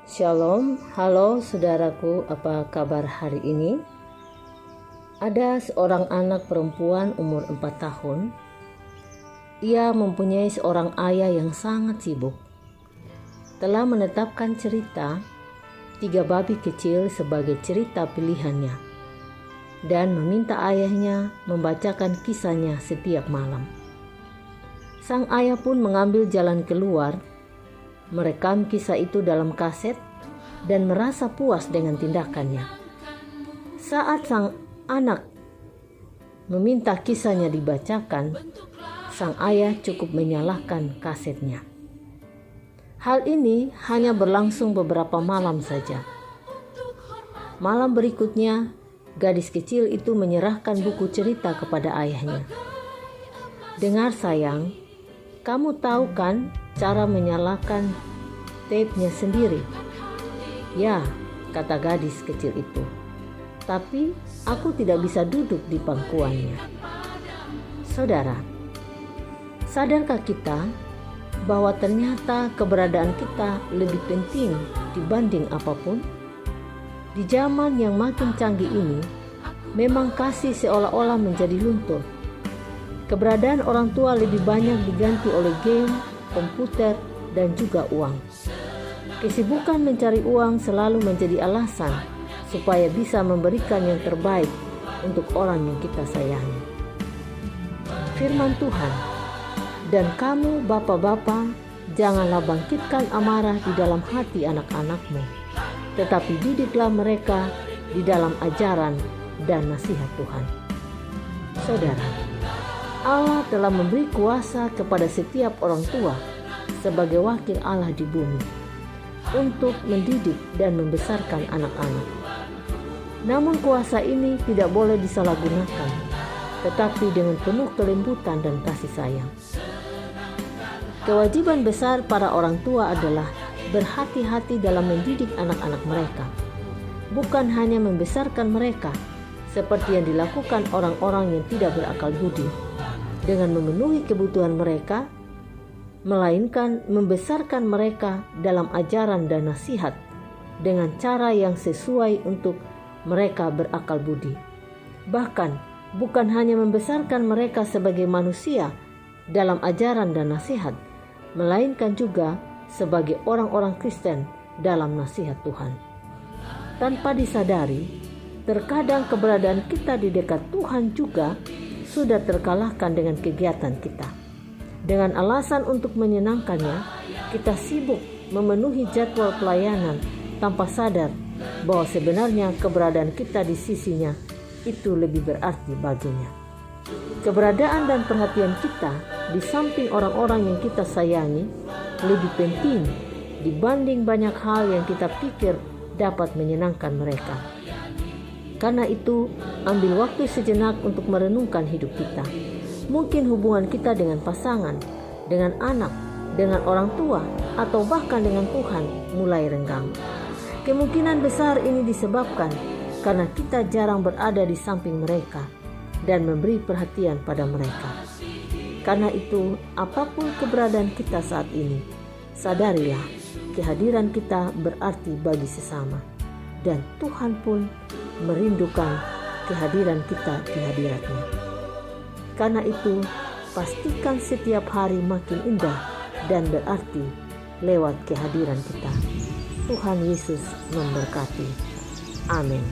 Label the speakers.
Speaker 1: Shalom, halo saudaraku, apa kabar hari ini? Ada seorang anak perempuan umur 4 tahun. Ia mempunyai seorang ayah yang sangat sibuk. Telah menetapkan cerita 3 babi kecil sebagai cerita pilihannya dan meminta ayahnya membacakan kisahnya setiap malam. Sang ayah pun mengambil jalan keluar, merekam kisah itu dalam kaset dan merasa puas dengan tindakannya. Saat sang anak meminta kisahnya dibacakan, sang ayah cukup menyalakan kasetnya. Hal ini hanya berlangsung beberapa malam saja. Malam berikutnya, gadis kecil itu menyerahkan buku cerita kepada ayahnya. "Dengar sayang, kamu tahu kan cara menyalakan tape-nya sendiri?" "Ya," kata gadis kecil itu. "Tapi aku tidak bisa duduk di pangkuannya." Saudara, sadarkah kita bahwa ternyata keberadaan kita lebih penting dibanding apapun? Di zaman yang makin canggih ini, memang kasih seolah-olah menjadi luntur. Keberadaan orang tua lebih banyak diganti oleh game, komputer, dan juga uang. Kesibukan mencari uang selalu menjadi alasan supaya bisa memberikan yang terbaik untuk orang yang kita sayangi. Firman Tuhan, "Dan kamu bapak-bapak, janganlah bangkitkan amarah di dalam hati anak-anakmu, tetapi didiklah mereka di dalam ajaran dan nasihat Tuhan." Saudara, Allah telah memberi kuasa kepada setiap orang tua sebagai wakil Allah di bumi untuk mendidik dan membesarkan anak-anak. Namun kuasa ini tidak boleh disalahgunakan, tetapi dengan penuh kelembutan dan kasih sayang. Kewajiban besar para orang tua adalah berhati-hati dalam mendidik anak-anak mereka, bukan hanya membesarkan mereka seperti yang dilakukan orang-orang yang tidak berakal budi dengan memenuhi kebutuhan mereka, melainkan membesarkan mereka dalam ajaran dan nasihat dengan cara yang sesuai untuk mereka berakal budi. Bahkan bukan hanya membesarkan mereka sebagai manusia dalam ajaran dan nasihat, melainkan juga sebagai orang-orang Kristen dalam nasihat Tuhan. Tanpa disadari, terkadang keberadaan kita di dekat Tuhan juga sudah terkalahkan dengan kegiatan kita. Dengan alasan untuk menyenangkannya, kita sibuk memenuhi jadwal pelayanan tanpa sadar bahwa sebenarnya keberadaan kita di sisinya itu lebih berarti baginya. Keberadaan dan perhatian kita di samping orang-orang yang kita sayangi lebih penting dibanding banyak hal yang kita pikir dapat menyenangkan mereka. Karena itu, ambil waktu sejenak untuk merenungkan hidup kita. Mungkin hubungan kita dengan pasangan, dengan anak, dengan orang tua, atau bahkan dengan Tuhan mulai renggang. Kemungkinan besar ini disebabkan karena kita jarang berada di samping mereka dan memberi perhatian pada mereka. Karena itu, apapun keberadaan kita saat ini, sadarilah kehadiran kita berarti bagi sesama, dan Tuhan pun merindukan kehadiran kita di hadiratnya. Karena itu, pastikan setiap hari makin indah dan berarti lewat kehadiran kita. Tuhan Yesus memberkati. Amin.